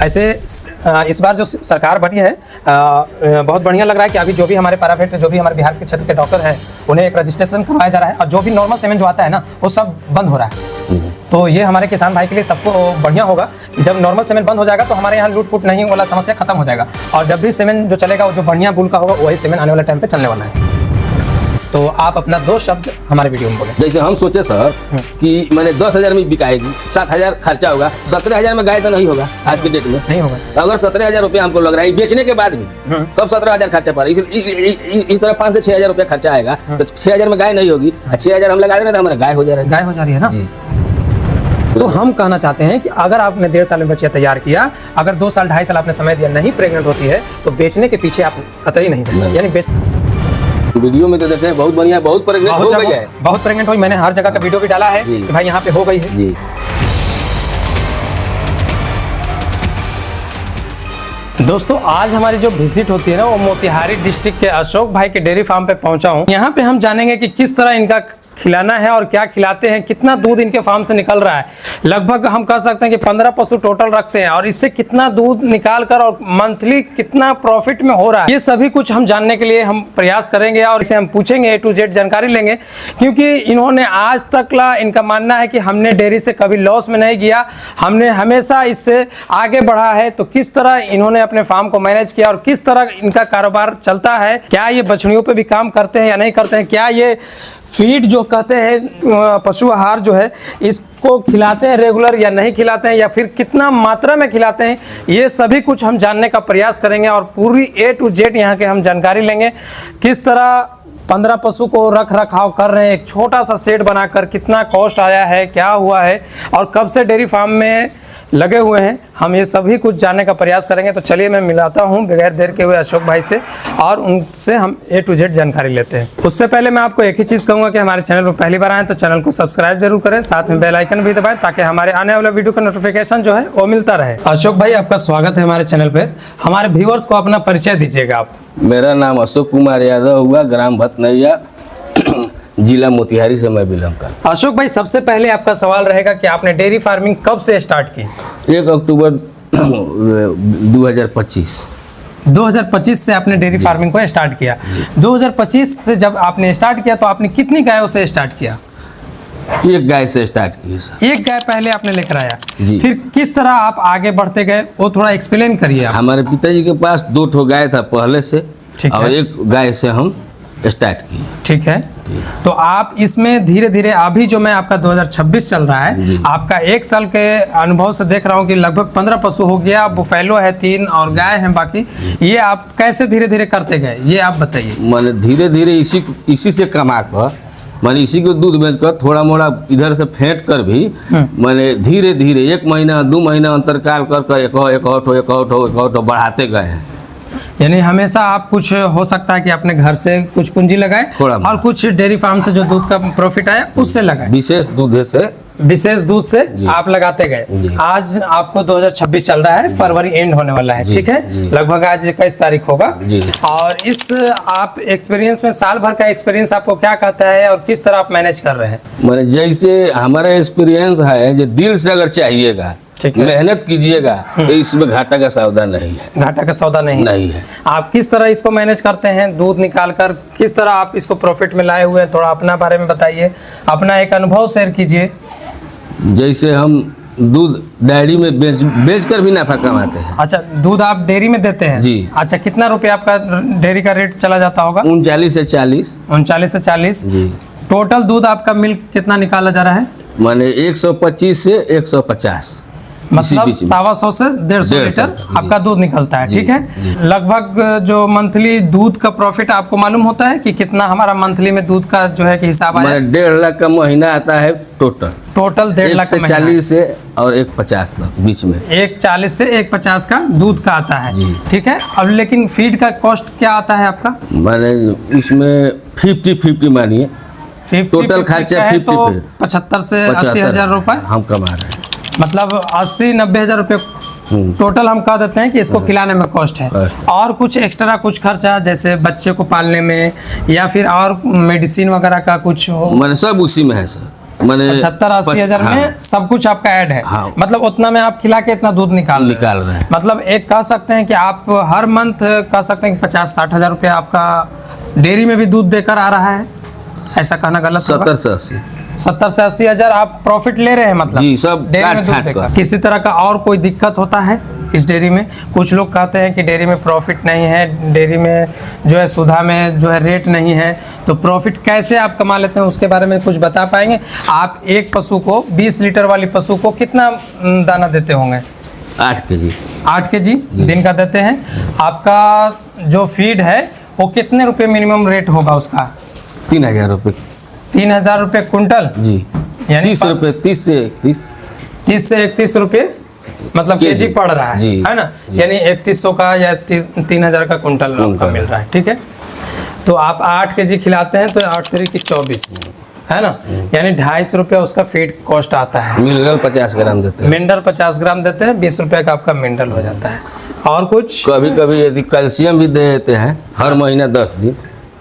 ऐसे इस बार जो सरकार बनी है बहुत बढ़िया लग रहा है कि अभी जो भी हमारे प्राइवेट जो भी हमारे बिहार के क्षेत्र के डॉक्टर हैं उन्हें एक रजिस्ट्रेशन करवाया जा रहा है और जो भी नॉर्मल सीमेंट जो आता है ना वो सब बंद हो रहा है। तो ये हमारे किसान भाई के लिए सबको बढ़िया होगा कि जब नॉर्मल सीमेंट बंद हो जाएगा तो हमारे यहाँ लूट पुट नहीं वाला समस्या खत्म हो जाएगा और जब भी सीमेंट जो चलेगा वो जो बढ़िया बुल का होगा वही सीमेंट आने वाले टाइम पे चलने वाला है। तो आप अपना 2 शब्द हमारे वीडियो में बोलें। जैसे हम सोचे सर कि मैंने 10,000 में बिकाएगी, 7,000 खर्चा होगा, 17,000 में गाय तो नहीं होगा आज के डेट में, नहीं होगा। अगर 17,000 रुपया हमको लग रहा है बेचने के बाद भी तब 17,000 खर्चा पड़ा, इस तरह 5 से 6,000 रुपया खर्चा आएगा तो 6,000 में गाय नहीं होगी, 6,000 हम लगा दे रहे तो हमारा गाय हो जा रहा है, गाय हो जा रही है ना जी। तो हम कहना चाहते हैं कि अगर आपने 1.5 साल में बछिया तैयार किया, अगर 2 साल 2.5 साल आपने समय दिया, नहीं प्रेग्नेंट होती है तो बेचने के पीछे आप कतई नहीं जाएंगे। यानी वीडियो में तो देखे हैं बहुत बढ़िया, बहुत प्रेग्नेंट हो गई है, बहुत प्रेग्नेंट हुई। मैंने हर जगह का वीडियो भी डाला है कि भाई यहाँ पे हो गई है जी। दोस्तों आज हमारी जो विजिट होती है ना वो मोतिहारी डिस्ट्रिक्ट के अशोक भाई के डेयरी फार्म पे पहुंचा हूँ। यहाँ पे हम जानेंगे कि किस तरह इनका खिलाना है और क्या खिलाते हैं, कितना दूध इनके फार्म से निकल रहा है। लगभग हम कह सकते हैं कि 15 पशु टोटल रखते हैं और इससे कितना दूध निकाल कर और मंथली कितना प्रॉफिट में हो रहा है, ये सभी कुछ हम जानने के लिए हम प्रयास करेंगे और इसे हम पूछेंगे, A to Z जानकारी लेंगे। क्योंकि इन्होंने आज तक इनका मानना है कि हमने डेयरी से कभी लॉस में नहीं किया, हमने हमेशा इससे आगे बढ़ा है। तो किस तरह इन्होंने अपने फार्म को मैनेज किया और किस तरह इनका कारोबार चलता है, क्या ये बछड़ियों पे भी काम करते हैं या नहीं करते हैं, क्या ये फीड जो कहते हैं पशु आहार जो है इसको खिलाते हैं रेगुलर या नहीं खिलाते हैं या फिर कितना मात्रा में खिलाते हैं, ये सभी कुछ हम जानने का प्रयास करेंगे और पूरी A to Z यहाँ के हम जानकारी लेंगे। किस तरह 15 पशु को रख रखाव कर रहे हैं, एक छोटा सा सेट बनाकर कितना कॉस्ट आया है, क्या हुआ है और कब से डेयरी फार्म में लगे हुए हैं, हम ये सभी कुछ जानने का प्रयास करेंगे। तो चलिए मैं मिलाता हूं बगैर देर के हुए अशोक भाई से और उनसे हम A to Z जानकारी लेते हैं। उससे पहले मैं आपको एक ही चीज़ कहूँगा कि हमारे चैनल पर पहली बार आएँ तो चैनल को सब्सक्राइब जरूर करें, साथ में बेल आइकन भी दबाएं ताकि हमारे आने वाले वीडियो का नोटिफिकेशन जो है वो मिलता रहे। अशोक भाई आपका स्वागत है हमारे चैनल पर। हमारे व्यूअर्स को अपना परिचय दीजिएगा आप। मेरा नाम अशोक कुमार यादव हुआ, ग्राम भतनैया, जिला मोतिहारी से मैं बिलोंग करता। अशोक भाई सबसे पहले आपका सवाल रहेगा कि आपने डेयरी फार्मिंग कब से स्टार्ट की? 1 अक्टूबर 2025। 2025 से आपने डेयरी फार्मिंग को स्टार्ट किया। 2025 से जब आपने स्टार्ट किया तो आपने कितनी गायों से स्टार्ट किया? 1 गाय से स्टार्ट किया सर। 1 गाय पहले आपने लेकर आया जी। फिर किस तरह आप आगे बढ़ते गए वो थोड़ा एक्सप्लेन करिए आप। हमारे पिताजी के पास 2 ठो गाय था पहले से और 1 गाय से हम स्टार्ट किए। ठीक है, तो आप इसमें धीरे धीरे अभी जो मैं आपका 2026 चल रहा है, आपका 1 साल के अनुभव से देख रहा हूँ कि लगभग 15 पशु हो गया, बुफेलो है 3 और गाय हैं बाकी। ये आप कैसे धीरे धीरे करते गए ये आप बताइए। मैंने धीरे धीरे इसी से कमा कर मैंने इसी को दूध बेच कर थोड़ा मोड़ा इधर से फेंट कर भी मैंने धीरे धीरे 1 महीना 2 महीना अंतरकाल कर एक बढ़ाते गए हैं। यानी हमेशा आप कुछ हो सकता है कि अपने घर से कुछ पूंजी लगाए और कुछ डेयरी फार्म से जो दूध का प्रॉफिट आया उससे लगाए, विशेष दूध से आप लगाते गए। आज आपको 2026 चल रहा है, फरवरी एंड होने वाला है, ठीक है, लगभग आज 21 तारीख होगा। और इस आप एक्सपीरियंस में साल भर का एक्सपीरियंस आपको क्या कहता है और किस तरह आप मैनेज कर रहे हैं? मैंने जैसे हमारा एक्सपीरियंस है जो दिल से अगर चाहिएगा मेहनत कीजिएगा तो इसमें घाटा का सौदा नहीं है। घाटा का सौदा नहीं है। आप किस तरह इसको मैनेज करते हैं दूध निकाल कर, किस तरह आप इसको प्रॉफिट में लाए हुए हैं, थोड़ा अपना बारे में बताइए, अपना एक अनुभव शेयर कीजिए। जैसे हम दूध डेयरी में बेच कर भी नफा कमाते हैं। अच्छा, दूध आप डेयरी में देते हैं जी। अच्छा, कितना रुपया आपका डेयरी का रेट चला जाता होगा? 39 से 40। 39 से 40 जी। टोटल दूध आपका मिल्क कितना निकाला जा रहा है? माने 125 से 150, मतलब 125 से 150 लीटर आपका दूध निकलता है। ठीक है, लगभग जो मंथली दूध का प्रॉफिट आपको मालूम होता है कि कितना हमारा मंथली में दूध का जो है कि हिसाब आया? 1.5 लाख का महीना आता है टोटल 1.5 लाख का 40 से और 150 तक बीच में 140 से 150 का दूध का आता है। ठीक है, अब लेकिन फीड का कॉस्ट क्या आता है आपका? माने इसमें 50-50 मानिए, टोटल खर्चा 50 तो 75 से 80 हजार रुपए हम कमा रहे हैं। मतलब 80-90 हजार रुपये टोटल हम कह देते हैं कि इसको खिलाने में कॉस्ट है। और कुछ एक्स्ट्रा कुछ खर्चा जैसे बच्चे को पालने में या फिर और मेडिसिन वगैरह का कुछ हो? मैंने सब उसी में है सर। मैंने 75-80 हजार में सब कुछ आपका ऐड है। हाँ। मतलब उतना में आप खिला के इतना दूध निकाल रहे हैं। मतलब एक कह सकते हैं कि आप हर मंथ कह सकते हैं कि 50-60 हजार रुपया आपका डेयरी में भी दूध देकर आ रहा है, ऐसा कहना गलत? 70 से 80 हजार आप प्रॉफिट ले रहे हैं, मतलब जी, सब डेयरी में दूध देकर। किसी तरह का और कोई दिक्कत होता है इस डेयरी में? कुछ लोग कहते हैं कि डेयरी में प्रॉफिट नहीं है, डेयरी में जो है सुधा में जो है रेट नहीं है, तो प्रॉफिट कैसे आप कमा लेते हैं उसके बारे में कुछ बता पाएंगे? आप एक पशु को 20 लीटर वाली पशु को कितना दाना देते होंगे? 8 केजी। 8 केजी दिन का देते हैं। आपका जो फीड है वो कितने रुपए मिनिमम रेट होगा उसका? 3000 रुपये। 3000 रुपये कुंटल जी, यानी 30 रुपये, 30 से 31। 30 से 31 रुपये मतलब केजी पड़ रहा है ना? यानी 3100 का या 3000 का कुंटल आपका मिल रहा है। ठीक है, तो आप 8 केजी खिलाते हैं तो 8 3 की 24 है ना, यानी 250 रुपया उसका फीड कॉस्ट आता है। मिनरल 50 ग्राम देते हैं। मिनरल 50 ग्राम देते हैं, 20 रुपये का आपका मिनरल हो जाता है। और कुछ? कभी कभी यदि कैल्शियम भी दे देते हैं हर महीने 10 दिन।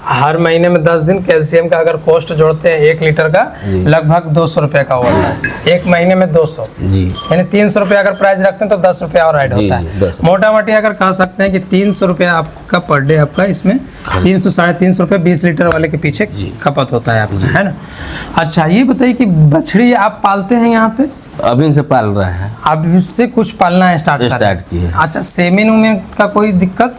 हर महीने में 10 दिन कैल्शियम का अगर कॉस्ट जोड़ते हैं 1 लीटर का लगभग 200 रुपये का होता है, एक महीने में 200 जी, यानी 300 रुपये अगर प्राइस रखते हैं तो 10 रुपये और ऐड होता है। मोटा मोटी अगर कह सकते हैं कि 300 रुपये आपका पर डे आपका इसमें 300-350 रुपये 20 लीटर वाले के पीछे खपत होता है आपका, है ना? अच्छा, ये बताइए कि बछड़ी आप पालते हैं यहाँ पे? अभी से पाल रहे हैं। अब इससे कुछ पालना स्टार्ट किए। अच्छा, सेमेन उमेन का कोई दिक्कत?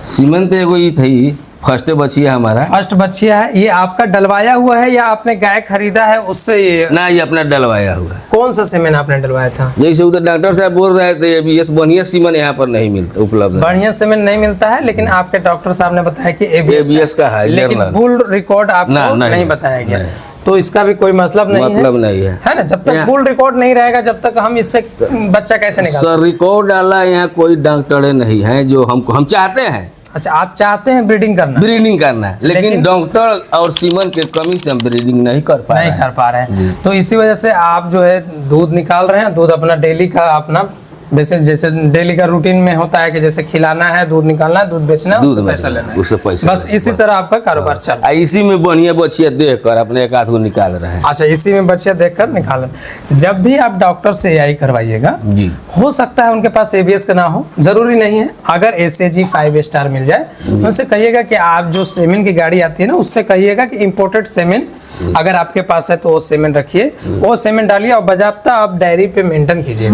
सीमन तो एगो ही थी, फर्स्ट बचिया हमारा। फर्स्ट बच्चिया है, ये आपका डलवाया हुआ है या आपने गाय खरीदा है उससे? ये ना, ये अपना डलवाया हुआ है। कौन सा सीमेंट आपने डलवाया था? जैसे उधर डॉक्टर साहब बोल रहे थे एबीएस बढ़िया सीमेंट यहाँ पर नहीं मिलता, उपलब्ध बढ़िया सीमेंट नहीं मिलता है, लेकिन आपके डॉक्टर साहब ने बताया कि एबीएस का है, लेकिन बुल रिकॉर्ड आपको नहीं बताया गया, तो इसका भी कोई मतलब नहीं है ना? जब तक बुल रिकॉर्ड नहीं रहेगा जब तक हम इससे बच्चा कैसे निकाल? सर, रिकॉर्ड डाला यहाँ कोई डॉक्टर नहीं है जो हम चाहते हैं। अच्छा, आप चाहते हैं ब्रीडिंग करना है, लेकिन डॉक्टर और सीमन के कमी से हम ब्रीडिंग नहीं कर पा रहे हैं। तो इसी वजह से आप जो है दूध निकाल रहे हैं, दूध अपना डेली का अपना जैसे डेली का रूटीन में होता है कि जैसे खिलाना है, दूध निकालना है, दूध बेचना है, उससे पैसा लेना है, उससे पैसा, बस इसी तरह आपका कारोबार चल रहा है। इसी में बढ़िया बच्चिया देख कर अपने एक आध को निकाल रहे हैं। अच्छा, इसी में बच्चिया देख कर निकाल रहे हैं। जब भी आप डॉक्टर से एआई करवाइएगा जी, हो सकता है उनके पास एबीएस का ना हो, जरूरी नहीं है। अगर एसएजी 5 स्टार मिल जाए उनसे कहिएगा कि आप जो सेमेन की गाड़ी आती है ना, उससे कहिएगा कि इम्पोर्टेड सेमेन अगर आपके पास है तो वो सीमेंट रखिए, वो सीमेंट डालिए और बाजाब्ता आप डायरी पे मेंटेन कीजिए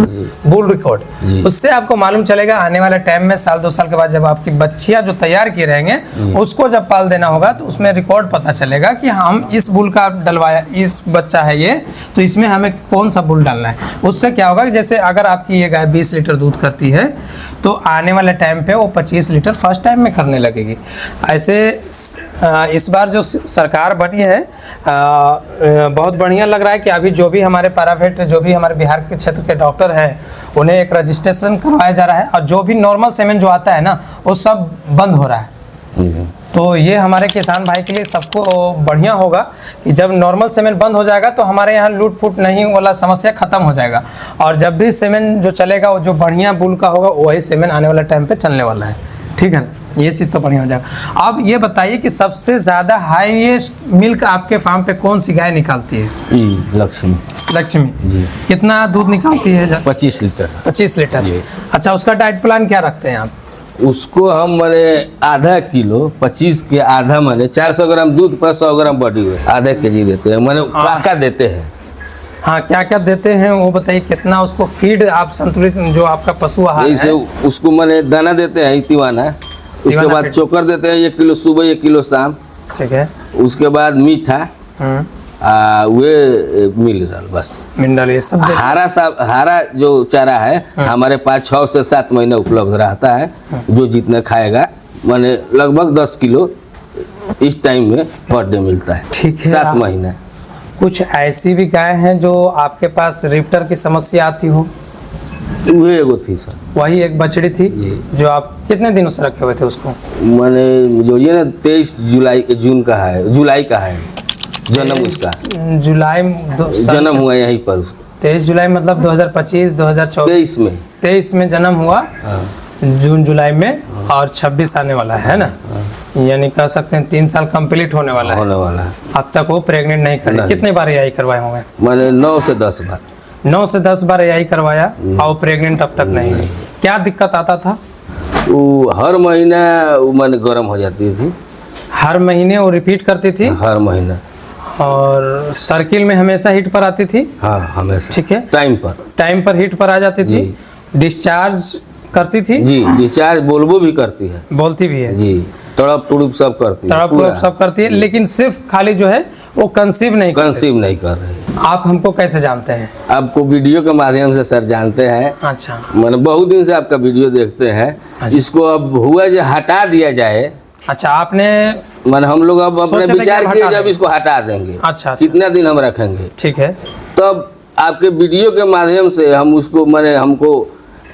बुल रिकॉर्ड। उससे आपको मालूम चलेगा आने वाले टाइम में 1-2 साल के बाद जब आपकी बच्चियां जो तैयार किए रहेंगे उसको जब पाल देना होगा तो उसमें रिकॉर्ड पता चलेगा कि हम इस बुल का डलवाया, इस बच्चा है ये, तो इसमें हमें कौन सा बुल डालना है। उससे क्या होगा कि जैसे अगर आपकी ये गाय 20 लीटर दूध करती है तो आने वाले टाइम पे वो 25 लीटर फर्स्ट टाइम में करने लगेगी। ऐसे इस बार जो सरकार बनी है बहुत बढ़िया लग रहा है कि अभी जो भी हमारे प्राइवेट, जो भी हमारे बिहार के क्षेत्र के डॉक्टर हैं उन्हें एक रजिस्ट्रेशन करवाया जा रहा है और जो भी नॉर्मल सीमेंट जो आता है ना वो सब बंद हो रहा है। तो ये हमारे किसान भाई के लिए सबको बढ़िया होगा कि जब नॉर्मल सीमेंट बंद हो जाएगा तो हमारे यहाँ लूट फूट नहीं वाला समस्या खत्म हो जाएगा और जब भी सीमेंट जो चलेगा वो जो बढ़िया बुल का होगा वही सीमेंट आने वाला टाइम पे चलने वाला है। ठीक है, ये चीज़ तो बढ़िया हो जाएगा। अब ये बताइए कि सबसे ज़्यादा हाईएस्ट मिल्क आपके फार्म पे कौन सी गाय निकालती है? लक्ष्मी जी। कितना दूध निकालती है? 25 लीटर। 25 लीटर। अच्छा, उसका डाइट प्लान क्या रखते हैं आप? उसको हम मैंने आधा किलो 25 के आधा मैंने 400 ग्राम दूध पर 100 ग्राम बॉडी वेट आधा केजी देते हैं, मैंने क्या देते हैं। हाँ, क्या क्या देते हैं वो बताइए। कितना उसको फीड आप संतुलित जो आपका पशु आहार है उसको मैंने दाना देते हैं तिवाना, उसके बाद चोकर देते हैं 1 किलो सुबह 1 किलो शाम। ठीक है, उसके बाद मीठा वे मिनरल, बस मिनरल ये सब। हरा जो चारा है हमारे पास 6 से 7 महीने उपलब्ध रहता है, जो जितना खाएगा मैंने लगभग 10 किलो इस टाइम में पर डे मिलता है। ठीक है, 7 महीने। कुछ ऐसी भी गाय हैं जो आपके पास रिप्टर की समस्या आती हो? वही एगो थी सर, वही एक बछड़ी थी जो आप कितने दिनों से रखे हुए थे उसको? मैंने जो ये ना 23 जुलाई का है जन्म उसका। जुलाई जन्म हुआ यहीं पर उसको 23 जुलाई मतलब 2025-2024 में 23 में जन्म हुआ। जून जुलाई में और 26 आने वाला है ना। यानी कह सकते हैं 3 साल कंप्लीट होने वाला है। होने वाला है। अब तक वो प्रेग्नेंट नहीं करी। नहीं। कितने बार एआई करवाए होंगे? मैंने 9 से 10 बार। 9 से 10 बार एआई करवाया और प्रेग्नेंट अब तक नहीं। क्या दिक्कत आता था? वो हर महीना वो मैंने गर्म हो जाती थी, हर महीने वो रिपीट करती थी हर महीना। और सर्किल में हमेशा हिट पर आती थी। हाँ, हमेशा। ठीक है, टाइम पर हिट पर आ जाती थी। डिस्चार्ज करती थी जी, डिस्चार्ज बोलबो भी करती है, बोलती भी है जी, तड़प टुड़प सब करती है, तड़प पूरा। सब करती है, लेकिन सिर्फ खाली जो है वो कंसीव नहीं नहीं कर रही। आप हमको कैसे जानते हैं? आपको वीडियो के माध्यम से सर जानते हैं। अच्छा, मैंने बहुत दिन से आपका वीडियो देखते हैं। इसको अब हुआ जो हटा दिया जाए। अच्छा, आपने मैंने हम लोग अब अपने सोचा था कि विचार हम किए हटा जब देंगे। इसको हटा देंगे। अच्छा। कितना दिन हम रखेंगे, ठीक है। तब आपके वीडियो के माध्यम से हम उसको मैंने हमको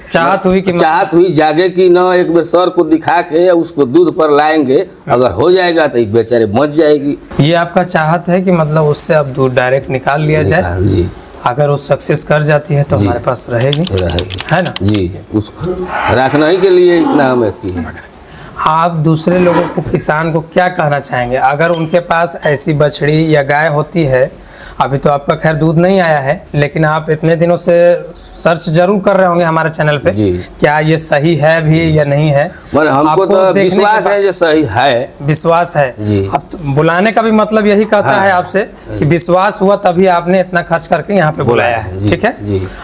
चाहत हुई जागे कि न एक बार सर को दिखा के उसको दूध पर लाएंगे। अगर हो जाएगा तो बेचारे मच जाएगी। ये आपका चाहत है कि मतलब उससे अब दूध डायरेक्ट निकाल लिया जाए जी। अगर वो सक्सेस कर जाती है तो हमारे पास रहेगी, है ना जी। उसको रखना ही के लिए इतना हमें किया। आप दूसरे लोगों को, किसान को क्या कहना चाहेंगे अगर उनके पास ऐसी बछड़ी या गाय होती है? अभी तो आपका खैर दूध नहीं आया है, लेकिन आप इतने दिनों से सर्च जरूर कर रहे होंगे हमारे चैनल पे, क्या ये सही है भी या नहीं है? हमको तो विश्वास है जो सही है। विश्वास है जी। अब तो बुलाने का भी मतलब यही कहता है आपसे कि विश्वास हुआ तभी आपने इतना खर्च करके यहाँ पे बुलाया है। ठीक है,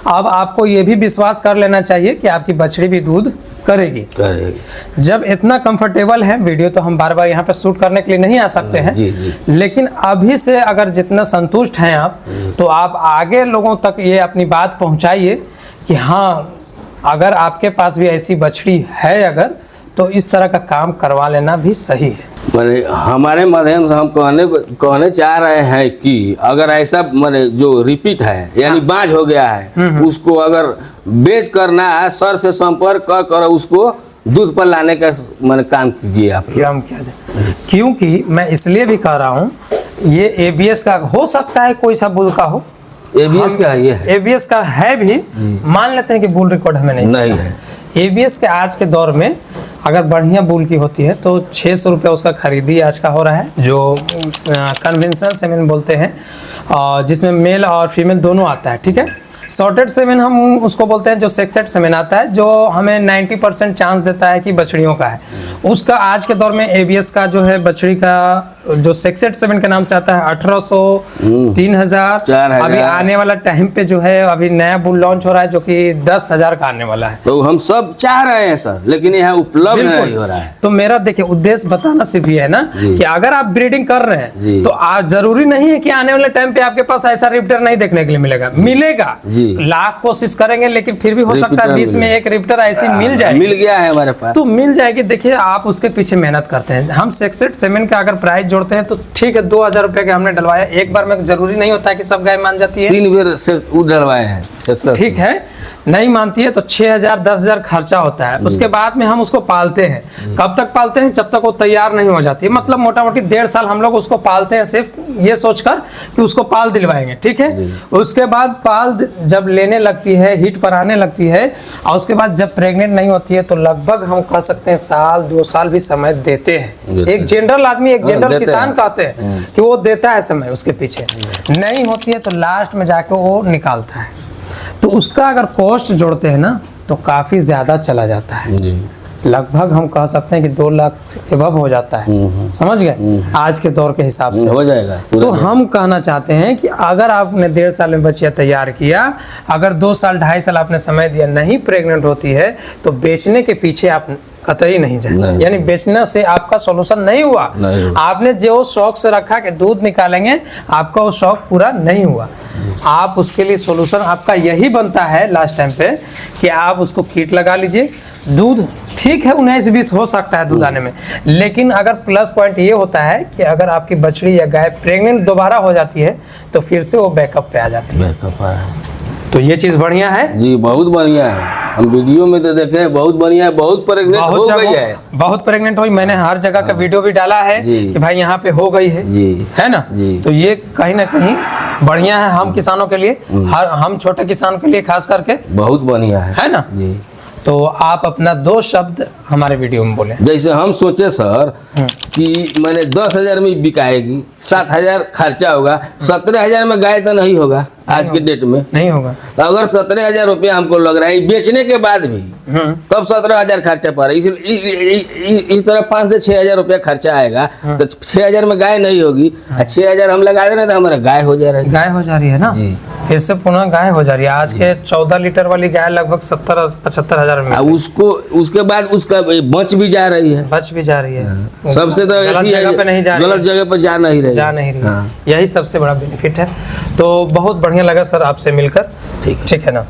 अब आपको ये भी विश्वास कर लेना चाहिए कि आपकी बछड़ी भी दूध करेगी। जब इतना कंफर्टेबल है, वीडियो तो हम बार बार यहाँ पे शूट करने के लिए नहीं आ सकते हैं, लेकिन अभी से अगर जितना संतुष्ट हैं आप, तो आप आगे लोगों तक ये अपनी बात पहुँचाइए कि हाँ, अगर आपके पास भी ऐसी बछड़ी है अगर, तो इस तरह का काम करवा लेना भी सही है। मैंने हमारे माध्यम से हम कहने चाह रहे हैं कि अगर ऐसा मैंने जो रिपीट है यानी बांझ हो गया है, उसको अगर बेच करना है, सर से संपर्क कर उसको दूध पर लाने का मैंने काम कीजिए आप। क्या जाए, क्योंकि मैं इसलिए भी कह रहा हूँ, ये एबीएस का हो सकता है, कोई सा बुल का हो। एबीएस का ये है, एबीएस का है भी, मान लेते हैं कि बुल रिकॉर्ड हमें नहीं है। एबीएस के आज के दौर में अगर बढ़िया बुल की होती है तो 600 रुपये उसका खरीदी आज का हो रहा है, जो कन्वेंशनल सेमेन बोलते हैं, जिसमें मेल और फीमेल दोनों आता है। ठीक है, सॉर्टेड सेमेन हम उसको बोलते हैं, जो सेक्सेड सेमेन आता है, जो हमें 90% चांस देता है कि बछड़ियों का है। उसका आज के दौर में एबीएस का जो है बछड़ी का जो सेक्सेड सेमेन के नाम से आता है 1800, 3000। अभी आने वाला टाइम पे जो है अभी नया बुल लॉन्च हो रहा है जो कि 10,000 का आने वाला है। तो हम सब चाह रहे हैं सर, लेकिन यहाँ उपलब्ध नहीं हो रहा है। तो मेरा देखिए उद्देश्य बताना सिर्फ ये है ना कि अगर आप ब्रीडिंग कर रहे हैं तो आज जरूरी नहीं है कि आने वाले टाइम पे आपके पास ऐसा रिप्टर नहीं देखने के लिए मिलेगा। लाख कोशिश करेंगे, लेकिन फिर भी हो सकता है 20 में एक रिप्टर ऐसी मिल जाए। मिल गया है हमारे पास, तो मिल जाएगी। देखिए आप उसके पीछे मेहनत करते हैं, हम सेक्सेड सेमेन का अगर प्राइस जोड़ते हैं तो ठीक है, 2000 रुपए का हमने डलवाया। एक बार में जरूरी नहीं होता है कि सब गाय मान जाती है, 3 बार से डलवाए हैं। ठीक है, नहीं मानती है तो 6000 10,000 खर्चा होता है। उसके बाद में हम उसको पालते हैं। कब तक पालते हैं? जब तक वो तैयार नहीं हो जाती है। मतलब मोटा मोटी 1.5 साल हम लोग उसको पालते हैं, सिर्फ ये सोचकर कि उसको पाल दिलवाएंगे। ठीक है, उसके बाद पाल जब लेने लगती है, हिट पर आने लगती है, और उसके बाद जब प्रेग्नेंट नहीं होती है तो लगभग हम कह सकते हैं 1 2 साल भी समय देते हैं। एक जनरल आदमी, एक जनरल किसान कहते हैं कि वो देता है समय उसके पीछे। नहीं होती है तो लास्ट में जाके वो निकालता है। तो उसका अगर कॉस्ट जोड़ते हैं ना तो काफी ज्यादा चला जाता है। लगभग हम कह सकते हैं कि 2 लाख एबव हो जाता है। समझ गए? आज के दौर के हिसाब से हो जाएगा। तो हम कहना चाहते हैं कि अगर आपने 1.5 साल में बच्चियां तैयार किया, अगर 2 साल 2.5 साल आपने समय दिया, नहीं प्रेग्नेंट होती है तो बेचने के पीछे आप कतई नहीं जाए। यानी बेचने से आपका सॉल्यूशन नहीं हुआ। आपने जो शौक से रखा कि दूध निकालेंगे, आपका वो शौक पूरा नहीं हुआ। आप उसके लिए सॉल्यूशन आपका यही बनता है लास्ट टाइम पे कि आप उसको किट लगा लीजिए। दूध ठीक है 19-20 हो सकता है दूध आने में, लेकिन अगर प्लस पॉइंट ये होता है कि अगर आपकी बछड़ी या गाय प्रेग्नेंट दोबारा हो जाती है तो फिर से वो बैकअप पे आ जाती है। तो ये चीज बढ़िया है जी, बहुत बढ़िया है। हम वीडियो में तो देखे हैं, बहुत बढ़िया है। बहुत प्रेग्नेंट हो गई है, बहुत प्रेग्नेंट हुई। मैंने हर जगह का वीडियो भी डाला है कि भाई यहाँ पे हो गई है जी, है ना जी। तो ये कहीं ना कहीं बढ़िया है हम किसानों के लिए, हम छोटे किसान के लिए खास करके बहुत बढ़िया है ना जी। तो आप अपना 2 शब्द हमारे वीडियो में बोले। जैसे हम सोचे सर कि मैंने 10,000 में बिकाएगी, 7,000 खर्चा होगा, 17,000 में गाय तो नहीं होगा आज के डेट में। नहीं होगा। तो अगर 17,000 रुपया हमको लग रहा है बेचने के बाद भी, तब 17,000 खर्चा पड़ रहा है। इस तरह 5 से 6,000 रुपया खर्चा आएगा, तो 6,000 में गाय नहीं होगी, 6,000 हम लगा दे रहे तो हमारा गाय हो जा रहा है। गाय हो जा रही है ना जी। फिर से पुनः गाय हो जा रही है। आज के 14 लीटर वाली गाय लगभग 70-75 हजार में उसको उसके बाद उसका बच भी जा रही है, बच भी जा रही है। सबसे तो गलत जगह पे नहीं जा रही है। गलत जगह पर जा नहीं रही, जा नहीं रही। हाँ। यही सबसे बड़ा बेनिफिट है। तो बहुत बढ़िया लगा सर आपसे मिलकर। ठीक है ना।